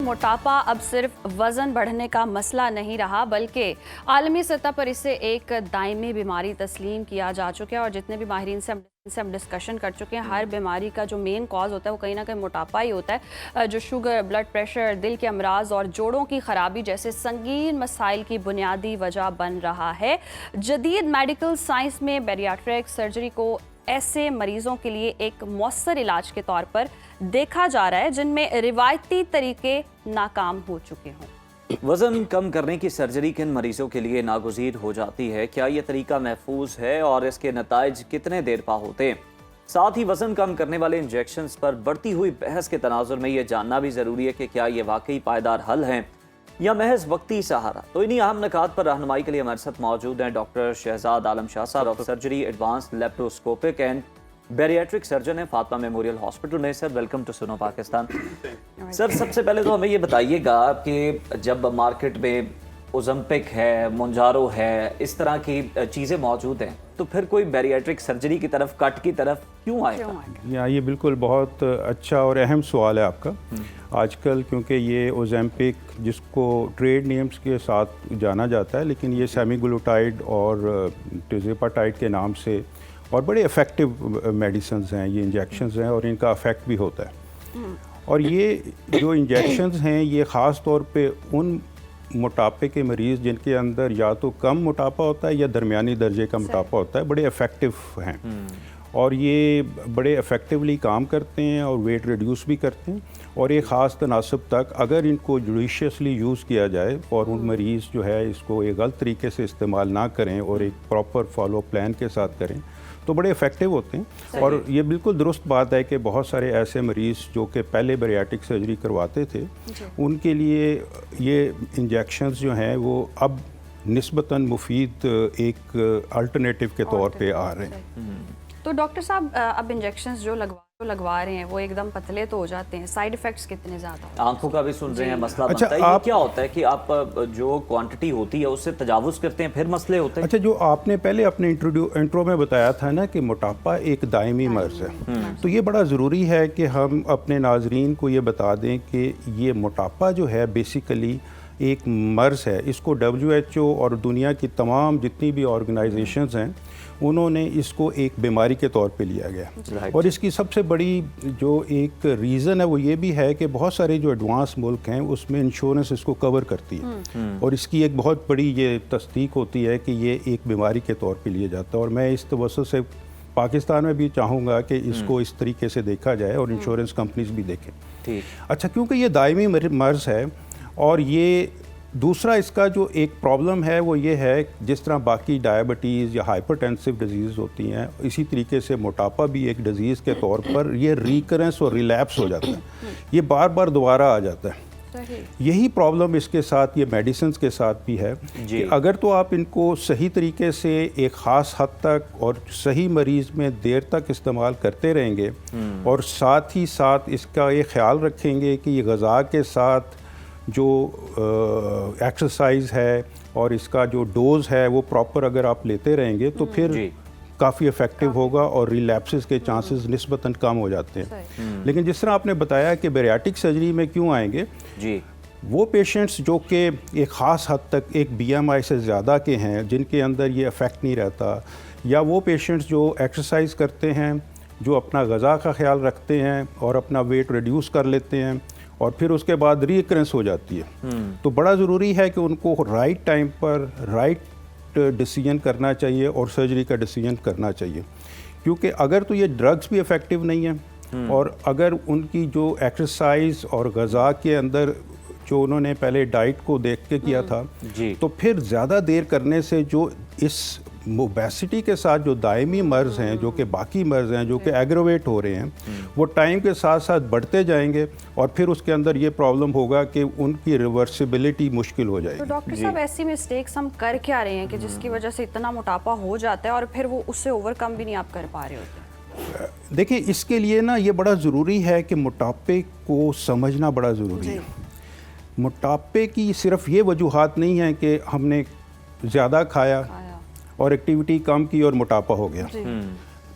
मोटापा अब सिर्फ वजन बढ़ने का मसला नहीं रहा, बल्कि आलमी सतह पर इसे एक दायमी बीमारी तस्लीम किया जा चुका है। और जितने भी माहिरीन से हम डिस्कशन कर चुके हैं, हर बीमारी का जो मेन कॉज होता है वो कहीं ना कहीं मोटापा ही होता है, जो शुगर, ब्लड प्रेशर, दिल के अमराज और जोड़ों की खराबी जैसे संगीन मसाइल की बुनियादी वजह बन रहा है। जदीद मेडिकल साइंस में बैरियाट्रिक सर्जरी को ऐसे मरीजों के लिए एक मौसर इलाज के तौर पर देखा जा रहा है जिनमें रिवायती तरीके नाकाम हो चुके हों। वजन कम करने की सर्जरी किन मरीजों के लिए नागुज़ीर हो जाती है? क्या ये तरीका महफूज है और इसके नताइज कितने देर पा होते हैं? साथ ही वजन कम करने वाले इंजेक्शंस पर बढ़ती हुई बहस के तनाजुर में ये जानना भी जरूरी है कि क्या ये वाकई पायदार हल हैं या महज वक्ती सहारा। तो इन्हीं अहम निकात पर रहनुमाई के लिए हमारे साथ मौजूद हैं डॉक्टर शहजाद आलम शाह साहब, of surgery, advance laparoscopic and bariatric surgeon है फातिमा मेमोरियल हॉस्पिटल में। सर, वेलकम टू सुनो पाकिस्तान। सर, सबसे पहले तो हमें ये बताइएगा कि जब मार्केट में ओज़ेम्पिक है, मोंजारो है, इस तरह की चीज़ें मौजूद हैं, तो फिर कोई बैरियाट्रिक सर्जरी की तरफ, कट की तरफ क्यों आएगा? ये बिल्कुल बहुत अच्छा और अहम सवाल है आपका। आजकल क्योंकि ये ओज़ेम्पिक, जिसको ट्रेड नेम्स के साथ जाना जाता है, लेकिन ये सेमीग्लूटाइड और टिज़ेपाटाइड के नाम से और बड़े इफ़ेक्टिव मेडिसिन्स हैं, ये इंजेक्शंस हैं और इनका इफ़ेक्ट भी होता है। और ये जो इंजेक्शंस हैं ये ख़ास तौर पे उन मोटापे के मरीज़ जिनके अंदर या तो कम मोटापा होता है या दरमियानी दर्जे का मोटापा होता है, बड़े इफ़ेक्टिव हैं और ये बड़े इफ़ेक्टिवली काम करते हैं और वेट रिड्यूस भी करते हैं। और एक ख़ास तनासब तक अगर इनको जुडिशियसली यूज़ किया जाए और उन मरीज़ जो है इसको एक गलत तरीके से इस्तेमाल ना करें और एक प्रॉपर फॉलो प्लान के साथ करें तो बड़े इफ़ेक्टिव होते हैं। और ये बिल्कुल दुरुस्त बात है कि बहुत सारे ऐसे मरीज़ जो कि पहले बैरियाट्रिक सर्जरी करवाते थे, उनके लिए ये इंजेक्शंस जो हैं वो अब निस्बतन मुफीद एक अल्टरनेटिव के तौर पे आ रहे हैं। तो डॉक्टर साहब, अब इंजेक्शंस जो लगवा रहे हैं वो एकदम पतले तो हो जाते हैं, साइड इफेक्ट्स कितने ज़्यादा? आंखों का भी सुन रहे हैं, मसला बनता है। ये क्या होता है कि आप जो क्वांटिटी होती है उससे तजावुज़ करते हैं, फिर मसले होते हैं? अच्छा, जो आपने पहले अपने इंट्रो में बताया था ना कि मोटापा एक दायमी मर्ज़ है, तो ये बड़ा ज़रूरी है कि हम अपने नाजरीन को ये बता दें कि ये मोटापा जो है बेसिकली एक मर्ज़ है। इसको WHO और दुनिया की तमाम जितनी भी ऑर्गेनाइजेशंस हैं उन्होंने इसको एक बीमारी के तौर पे लिया गया। और इसकी सबसे बड़ी जो एक रीज़न है वो ये भी है कि बहुत सारे जो एडवांस मुल्क हैं उसमें इंश्योरेंस इसको कवर करती है और इसकी एक बहुत बड़ी ये तस्दीक होती है कि ये एक बीमारी के तौर पे लिया जाता है। और मैं इस तवज्जो से पाकिस्तान में भी चाहूँगा कि इसको इस तरीके से देखा जाए और इंश्योरेंस कंपनीज भी देखें। अच्छा, क्योंकि ये दायमी मर्ज़ है और ये दूसरा इसका जो एक प्रॉब्लम है वो ये है, जिस तरह बाकी डायबिटीज़ या हाइपरटेंसिव डिजीज़ होती हैं, इसी तरीके से मोटापा भी एक डिजीज़ के तौर पर ये रिकरेंस और रिलैप्स हो जाता है, ये बार बार दोबारा आ जाता है। यही प्रॉब्लम इसके साथ, ये मेडिसिन के साथ भी है कि अगर तो आप इनको सही तरीके से एक ख़ास हद तक और सही मरीज़ में देर तक इस्तेमाल करते रहेंगे और साथ ही साथ इसका ये ख्याल रखेंगे कि ये ग़िज़ा के साथ जो एक्सरसाइज है और इसका जो डोज है वो प्रॉपर अगर आप लेते रहेंगे तो फिर काफ़ी इफ़ेक्टिव होगा और रिलैप्सेस के चांसेस निस्बतन कम हो जाते हैं। लेकिन जिस तरह आपने बताया कि बैरियाट्रिक सर्जरी में क्यों आएंगे, वो पेशेंट्स जो कि एक ख़ास हद तक एक BMI से ज़्यादा के हैं, जिनके अंदर ये इफ़ेक्ट नहीं रहता, या वो पेशेंट्स जो एक्सरसाइज करते हैं, जो अपना ग़िज़ा का ख्याल रखते हैं और अपना वेट रिड्यूस कर लेते हैं और फिर उसके बाद रीकरेंस हो जाती है, तो बड़ा ज़रूरी है कि उनको राइट टाइम पर राइट डिसीजन करना चाहिए और सर्जरी का डिसीजन करना चाहिए। क्योंकि अगर तो ये ड्रग्स भी इफ़ेक्टिव नहीं हैं और अगर उनकी जो एक्सरसाइज और ग़िज़ा के अंदर जो उन्होंने पहले डाइट को देख के किया था, तो फिर ज़्यादा देर करने से जो इस ओबेसिटी के साथ जो दायमी मर्ज़ हैं, जो कि बाकी मर्ज़ हैं, जो कि एग्रोवेट हो रहे हैं, वो टाइम के साथ साथ बढ़ते जाएंगे और फिर उसके अंदर ये प्रॉब्लम होगा कि उनकी रिवर्सिबिलिटी मुश्किल हो जाएगी। तो डॉक्टर साहब, ऐसी मिस्टेक्स हम कर क्या रहे हैं कि जिसकी वजह से इतना मोटापा हो जाता है और फिर वो उससे ओवरकम भी नहीं आप कर पा रहे होते? देखिए, इसके लिए ना ये बड़ा ज़रूरी है कि मोटापे को समझना बड़ा ज़रूरी है। मोटापे की सिर्फ ये वजूहात नहीं है कि हमने ज़्यादा खाया और एक्टिविटी कम की और मोटापा हो गया,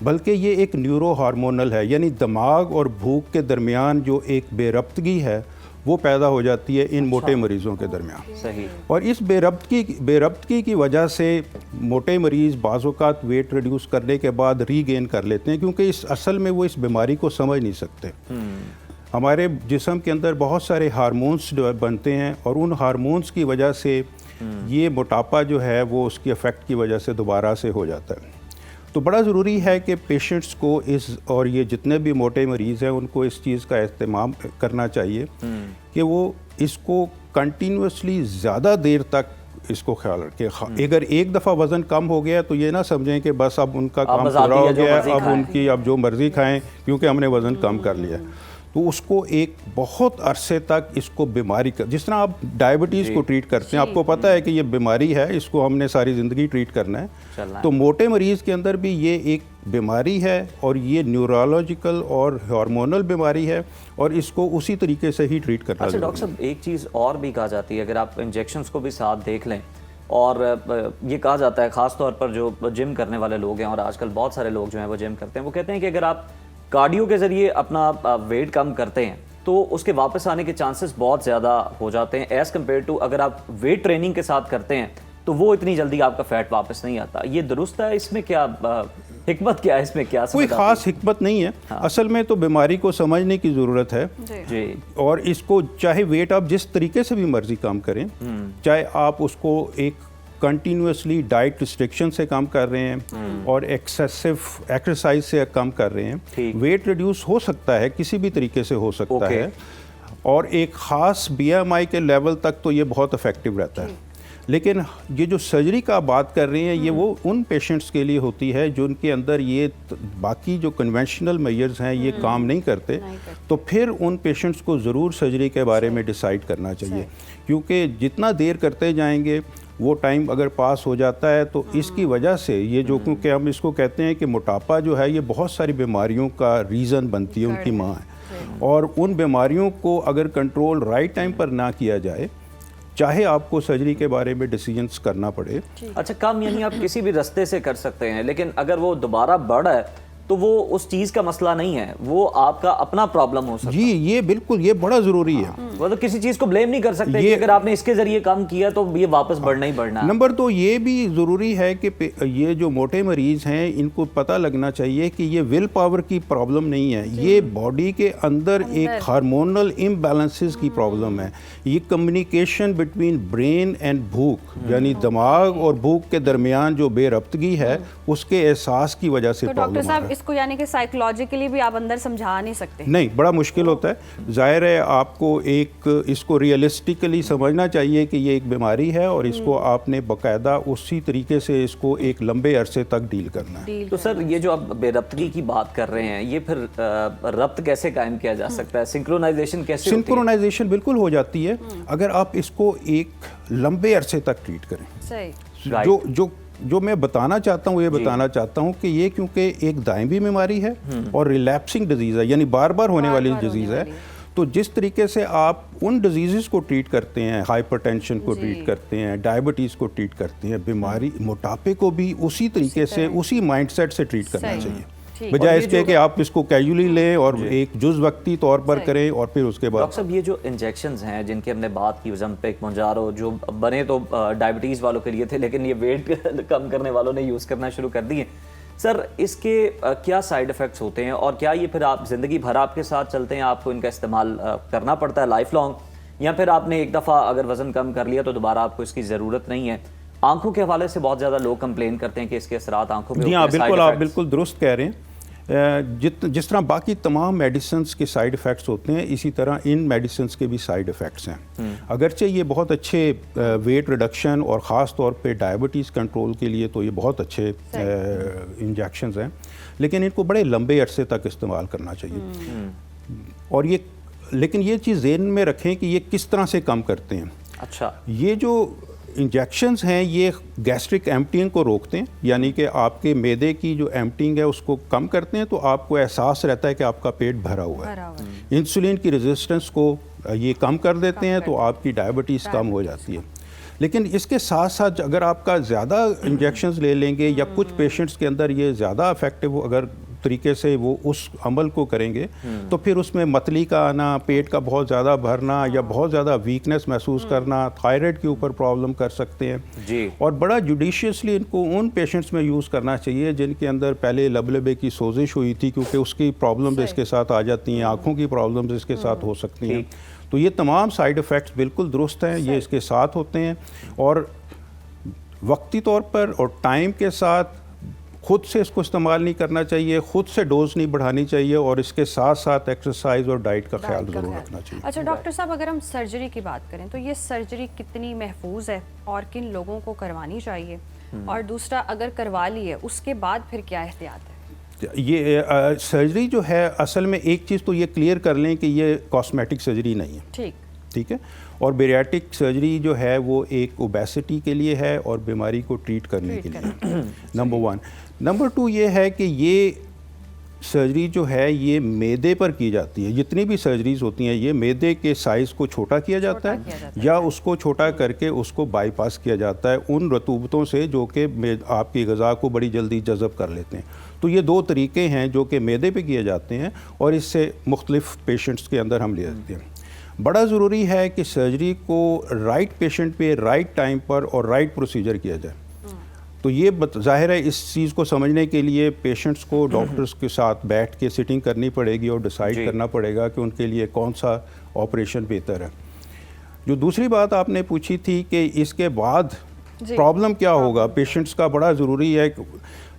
बल्कि ये एक न्यूरो हार्मोनल है, यानी दिमाग और भूख के दरमियान जो एक बेरब्तगी है वो पैदा हो जाती है इन मोटे मरीज़ों के दरमियान। सही। और इस बेरब्तगी की वजह से मोटे मरीज़ बाज़ औक़ात वेट रिड्यूस करने के बाद रीगेन कर लेते हैं, क्योंकि असल में वो इस बीमारी को समझ नहीं सकते। हमारे जिस्म के अंदर बहुत सारे हार्मोन्स जो बनते हैं और उन हार्मोन्स की वजह से ये मोटापा जो है वो उसकी इफ़ेक्ट की वजह से दोबारा से हो जाता है। तो बड़ा ज़रूरी है कि पेशेंट्स को और ये जितने भी मोटे मरीज़ हैं उनको इस चीज़ का इस्तेमाल करना चाहिए कि वो इसको कंटिन्यूसली ज़्यादा देर तक इसको ख्याल रखें। अगर एक दफ़ा वज़न कम हो गया तो ये ना समझें कि बस अब उनका काम पूरा हो गया, अब जो मर्ज़ी खाएं क्योंकि हमने वज़न कम कर लिया। तो उसको एक बहुत अरसे तक इसको बीमारी का, जिस तरह आप डायबिटीज़ को ट्रीट करते हैं, आपको पता है कि ये बीमारी है, इसको हमने सारी ज़िंदगी ट्रीट करना है। तो मोटे मरीज़ के अंदर भी ये एक बीमारी है और ये न्यूरोलॉजिकल और हार्मोनल बीमारी है और इसको उसी तरीके से ही ट्रीट करना। अच्छा डॉक्टर साहब, एक चीज़ और भी कहा जाती है, अगर आप इंजेक्शंस को भी साथ देख लें, और ये कहा जाता है ख़ास तौर पर जो जिम करने वाले लोग हैं, और आजकल बहुत सारे लोग जो हैं वो जिम करते हैं, वो कहते हैं कि अगर आप कार्डियो के ज़रिए अपना वेट कम करते हैं तो उसके वापस आने के चांसेस बहुत ज़्यादा हो जाते हैं एज़ कम्पेयर टू अगर आप वेट ट्रेनिंग के साथ करते हैं तो वो इतनी जल्दी आपका फैट वापस नहीं आता। ये दुरुस्त है? इसमें क्या हिकमत क्या है? इसमें क्या कोई ख़ास हिकमत नहीं है। हाँ। असल में तो बीमारी को समझने की ज़रूरत है जी। और इसको चाहे वेट आप जिस तरीके से भी मर्जी काम करें, चाहे आप उसको एक कंटिन्यूसली डाइट रिस्ट्रिक्शन से कम कर रहे हैं और एक्सेसिव एक्सरसाइज से कम कर रहे हैं, वेट रिड्यूस हो सकता है, किसी भी तरीके से हो सकता है। और एक ख़ास BMI के लेवल तक तो ये बहुत इफ़ेक्टिव रहता है। लेकिन ये जो सर्जरी का बात कर रहे हैं ये वो उन पेशेंट्स के लिए होती है जो उनके अंदर ये बाकी जो कन्वेंशनल मेजर्स हैं ये काम नहीं करते, तो फिर उन पेशेंट्स को ज़रूर सर्जरी के बारे में डिसाइड करना चाहिए, क्योंकि जितना देर करते जाएंगे वो टाइम अगर पास हो जाता है तो इसकी वजह से ये जो, क्योंकि हम इसको कहते हैं कि मोटापा जो है ये बहुत सारी बीमारियों का रीज़न बनती है, उनकी माँ है। और उन बीमारियों को अगर कंट्रोल राइट टाइम पर ना किया जाए, चाहे आपको सर्जरी के बारे में डिसीजंस करना पड़े। अच्छा, कम यानी आप किसी भी रास्ते से कर सकते हैं, लेकिन अगर वो दोबारा बढ़ा है तो वो उस चीज़ का मसला नहीं है, वो आपका अपना प्रॉब्लम हो सकता है। जी, ये बिल्कुल, ये बड़ा ज़रूरी है। वो तो किसी चीज़ को ब्लेम नहीं कर सकते कि अगर आपने इसके ज़रिए काम किया तो ये वापस बढ़ना ही बढ़ना है। नंबर 2 ये भी ज़रूरी है कि ये जो मोटे मरीज़ हैं इनको पता लगना चाहिए कि ये विल पावर की प्रॉब्लम नहीं है, ये बॉडी के अंदर एक हार्मोनल इम्बैलेंसेस की प्रॉब्लम है। ये कम्युनिकेशन बिटवीन ब्रेन एंड भूख, यानी दिमाग और भूख के दरमियान जो बेरब्तगी है उसके एहसास की वजह से प्रॉब्लम है। इसको यानी कि साइकोलॉजिकली भी आप अंदर समझा नहीं सकते? नहीं, बड़ा मुश्किल होता है। जाहिर है आपको इसको रियलिस्टिकली समझना चाहिए कि ये एक बीमारी है और इसको आपने बाकायदा उसी तरीके से इसको एक लंबे अरसे तक डील करना है। तो सर, ये जो आप बेरब्तगी की बात कर रहे हैं, ये फिर रब्त कैसे कायम किया जा सकता है? सिंक्रोनाइजेशन कैसे? सिंक्रोनाइजेशन बिल्कुल हो जाती है अगर आप इसको एक लंबे अरसे तक ट्रीट करें। सही। जो मैं बताना चाहता हूँ, ये बताना चाहता हूँ कि ये क्योंकि एक दायमी बीमारी है और रिलैप्सिंग डिजीज़ है, यानी बार बार होने वाली डिजीज़ है। तो जिस तरीके से आप उन डिजीज़ को ट्रीट करते हैं, हाइपरटेंशन को ट्रीट करते हैं, डायबिटीज़ को ट्रीट करते हैं, बीमारी मोटापे को भी उसी तरीके से, उसी माइंडसेट से ट्रीट करना चाहिए, बजाय इसके कि आप इसको कैजुअली लें और एक जुज़ वक्ती तौर पर करें और फिर उसके बाद। डॉक्टर साहब, ये जो इंजेक्शंस हैं जिनकी हमने बात की, ज़म्पिक, मोंजारो, जो बने तो डायबिटीज़ वालों के लिए थे लेकिन ये वेट कम करने वालों ने यूज़ करना शुरू कर दिए, सर इसके क्या साइड इफ़ेक्ट्स होते हैं और क्या ये फिर आप ज़िंदगी भर आपके साथ चलते हैं, आपको इनका इस्तेमाल करना पड़ता है लाइफ लॉन्ग, या फिर आपने एक दफ़ा अगर वज़न कम कर लिया तो दोबारा आपको इसकी ज़रूरत नहीं है? आंखों के हवाले से बहुत ज़्यादा लोग कंप्लेन करते हैं कि इसके असरात आंखों पर। हाँ बिल्कुल, आप बिल्कुल दुरुस्त कह रहे हैं। जिस तरह बाकी तमाम मेडिसिन्स के साइड इफ़ेक्ट्स होते हैं, इसी तरह इन मेडिसिन्स के भी साइड इफ़ेक्ट्स हैं। अगरचे ये बहुत अच्छे वेट रिडक्शन और ख़ास तौर पे डायबिटीज़ कंट्रोल के लिए तो ये बहुत अच्छे इंजेक्शंस हैं, लेकिन इनको बड़े लंबे अरसे तक इस्तेमाल करना चाहिए। और ये, लेकिन ये चीज़ ज़हन में रखें कि ये किस तरह से कम करते हैं। अच्छा, ये जो इंजेक्शंस हैं ये गैस्ट्रिक एम्प्टिंग को रोकते हैं, यानी कि आपके मैदे की जो एम्प्टिंग है उसको कम करते हैं, तो आपको एहसास रहता है कि आपका पेट भरा हुआ है। इंसुलिन की रेजिस्टेंस को ये कम कर देते हैं, तो आपकी डायबिटीज़ कम हो जाती है। लेकिन इसके साथ साथ अगर आपका ज़्यादा इंजेक्शंस ले लेंगे या कुछ पेशेंट्स के अंदर ये ज़्यादा इफेक्टिव अगर तरीके से वो उस अमल को करेंगे तो फिर उसमें मतली का आना, पेट का बहुत ज़्यादा भरना या बहुत ज़्यादा वीकनेस महसूस करना, थायराइड के ऊपर प्रॉब्लम कर सकते हैं जी। और बड़ा जुडिशियसली इनको उन पेशेंट्स में यूज़ करना चाहिए जिनके अंदर पहले लबलबे की सोजिश हुई थी, क्योंकि उसकी प्रॉब्लम्स इसके साथ आ जाती हैं, आँखों की प्रॉब्लम्स इसके साथ हो सकती हैं। तो ये तमाम साइड इफ़ेक्ट्स बिल्कुल दुरुस्त हैं, ये इसके साथ होते हैं और वक्ती तौर पर और टाइम के साथ खुद से इसको इस्तेमाल नहीं करना चाहिए, खुद से डोज नहीं बढ़ानी चाहिए और इसके साथ साथ एक्सरसाइज और डाइट का ख्याल ज़रूर रखना चाहिए। अच्छा डॉक्टर साहब, अगर हम सर्जरी की बात करें तो ये सर्जरी कितनी महफूज है और किन लोगों को करवानी चाहिए, और दूसरा अगर करवा ली है उसके बाद फिर क्या एहतियात है? ये सर्जरी जो है असल में एक चीज़ तो ये क्लियर कर लें कि ये कॉस्मेटिक सर्जरी नहीं है, ठीक है। और बेरियाट्रिक सर्जरी जो है वो एक ओबेसिटी के लिए है और बीमारी को ट्रीट करने के लिए, नंबर 1। नंबर 2 ये है कि ये सर्जरी जो है ये मैदे पर की जाती है। जितनी भी सर्जरीज होती हैं ये मैदे के साइज़ को छोटा किया जाता है या उसको छोटा करके उसको बाईपास किया जाता है उन रतूबतों से जो कि आपकी ग़िज़ा को बड़ी जल्दी जज़ब कर लेते हैं। तो ये 2 तरीके हैं जो कि मैदे पे किए जाते हैं और इससे मुख्तलिफ पेशेंट्स के अंदर हम ले जाते हैं। बड़ा ज़रूरी है कि सर्जरी को राइट पेशेंट पे राइट टाइम पर और राइट प्रोसीजर किया जाए। तो ये ज़ाहिर है इस चीज़ को समझने के लिए पेशेंट्स को डॉक्टर्स के साथ बैठ के सिटिंग करनी पड़ेगी और डिसाइड करना पड़ेगा कि उनके लिए कौन सा ऑपरेशन बेहतर है। जो दूसरी बात आपने पूछी थी कि इसके बाद प्रॉब्लम क्या होगा पेशेंट्स का, बड़ा ज़रूरी है।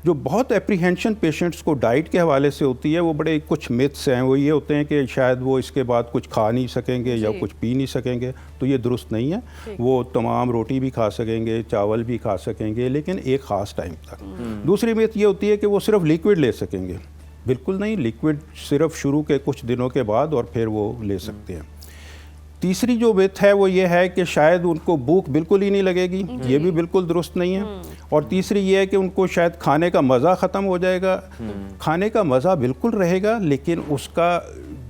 जो बहुत एप्रीहेंशन पेशेंट्स को डाइट के हवाले से होती है वो बड़े कुछ मिथ्स हैं, वो ये होते हैं कि शायद वो इसके बाद कुछ खा नहीं सकेंगे या कुछ पी नहीं सकेंगे, तो ये दुरुस्त नहीं है। वो तमाम रोटी भी खा सकेंगे, चावल भी खा सकेंगे, लेकिन एक ख़ास टाइम तक। दूसरी मिथ ये होती है कि वो सिर्फ लिक्विड ले सकेंगे, बिल्कुल नहीं, लिक्विड सिर्फ शुरू के कुछ दिनों के बाद और फिर वो ले सकते हैं। तीसरी जो मिथ है वो ये है कि शायद उनको भूख बिल्कुल ही नहीं लगेगी, ये भी बिल्कुल दुरुस्त नहीं है। और तीसरी ये है कि उनको शायद खाने का मज़ा ख़त्म हो जाएगा। खाने का मज़ा बिल्कुल रहेगा लेकिन उसका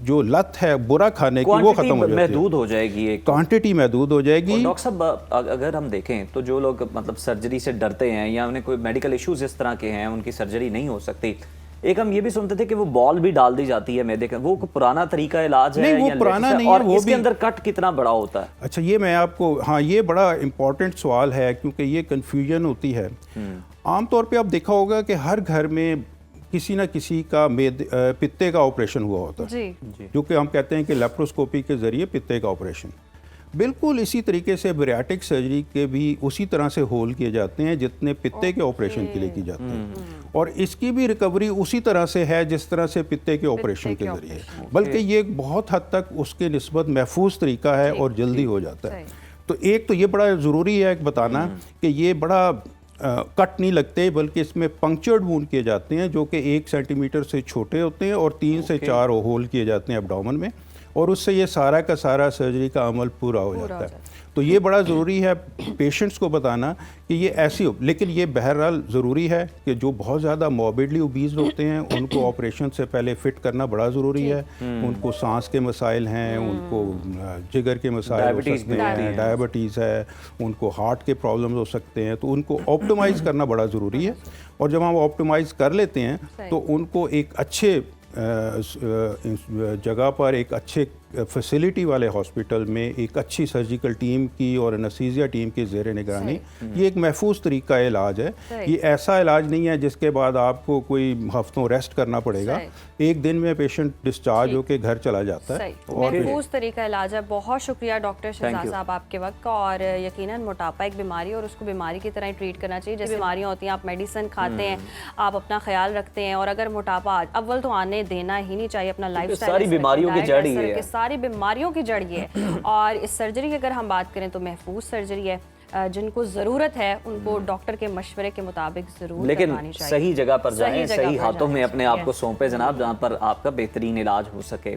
जो लत है बुरा खाने की वो ख़त्म हो जाएगी, महदूद हो जाएगी, एक क्वांटिटी महदूद हो जाएगी। डॉक्टर साहब अगर हम देखें तो जो लोग मतलब सर्जरी से डरते हैं या उन्हें कोई मेडिकल इश्यूज इस तरह के हैं उनकी सर्जरी नहीं हो सकती, एक हम ये भी सुनते थे कि वो बॉल भी डाल दी जाती है मैदे का, वो पुराना तरीका इलाज है? नहीं, वो पुराना नहीं है, और वो इसके अंदर कट कितना बड़ा होता है? अच्छा, ये मैं आपको, हाँ, ये बड़ा इंपॉर्टेंट सवाल है क्योंकि ये कन्फ्यूजन होती है। आमतौर पे आप देखा होगा कि हर घर में किसी ना किसी का पित्ते का ऑपरेशन हुआ होता है, जो कि हम कहते हैं कि लेप्रोस्कोपी के ज़रिए पित्ते का ऑपरेशन। बिल्कुल इसी तरीके से बैरियाट्रिक सर्जरी के भी उसी तरह से होल किए जाते हैं जितने पित्ते के ऑपरेशन के लिए की जाते हैं, और इसकी भी रिकवरी उसी तरह से है जिस तरह से पित्ते के ऑपरेशन के ज़रिए, बल्कि ये बहुत हद तक उसके निस्बत महफूज तरीका है और जल्दी हो जाता है। तो एक तो ये बड़ा ज़रूरी है बताना कि ये बड़ा कट नहीं लगते, बल्कि इसमें पंक्चर्ड वूंड किए जाते हैं जो कि 1 सेंटीमीटर से छोटे होते हैं और 3 से 4 होल किए जाते हैं एब्डोमेन में, और उससे ये सारा का सारा सर्जरी का अमल पूरा हो जाता है। तो ये बड़ा ज़रूरी है पेशेंट्स को बताना कि ये ऐसी हो, लेकिन ये बहरहाल ज़रूरी है कि जो बहुत ज़्यादा मॉर्बिडली ओबीज़ होते हैं उनको ऑपरेशन से पहले फ़िट करना बड़ा ज़रूरी है। उनको सांस के मसाइल हैं, उनको जिगर के मसाइल हो सकते हैं, डायबिटीज़ है, उनको हार्ट के प्रॉब्लम हो सकते हैं, तो उनको ऑप्टिमाइज़ करना बड़ा ज़रूरी है। और जब हम ऑप्टिमाइज़ कर लेते हैं तो उनको एक अच्छे जगह पर, एक अच्छे फैसिलिटी वाले हॉस्पिटल में एक अच्छी सर्जिकल टीम की और एनेस्थीसिया टीम की ज़ेर निगरानी, ये एक महफूज तरीका इलाज है। ये ऐसा इलाज नहीं है जिसके बाद आपको कोई हफ्तों रेस्ट करना पड़ेगा, एक दिन में पेशेंट डिस्चार्ज होकर घर चला जाता है। और महफूज तरीका इलाज है। बहुत शुक्रिया डॉक्टर शहजाद साहब आपके वक्त का। और यकीनन मोटापा एक बीमारी है और उसको बीमारी की तरह ट्रीट करना चाहिए। जैसे बीमारियाँ होती हैं, आप मेडिसिन खाते हैं, आप अपना ख्याल रखते हैं, और अगर मोटापा अव्वल तो आने देना ही नहीं चाहिए, अपना लाइफस्टाइल, सारी बीमारियों की जड़ ही है, सारी बीमारियों की जड़ ये है। और इस सर्जरी की अगर हम बात करें तो महफूज सर्जरी है, जिनको ज़रूरत है उनको डॉक्टर के मशवरे के मुताबिक ज़रूर लेकिन सही जगह पर जाएं, सही हाथों में अपने आप को सौंपे जनाब, जहाँ पर आपका बेहतरीन इलाज हो सके।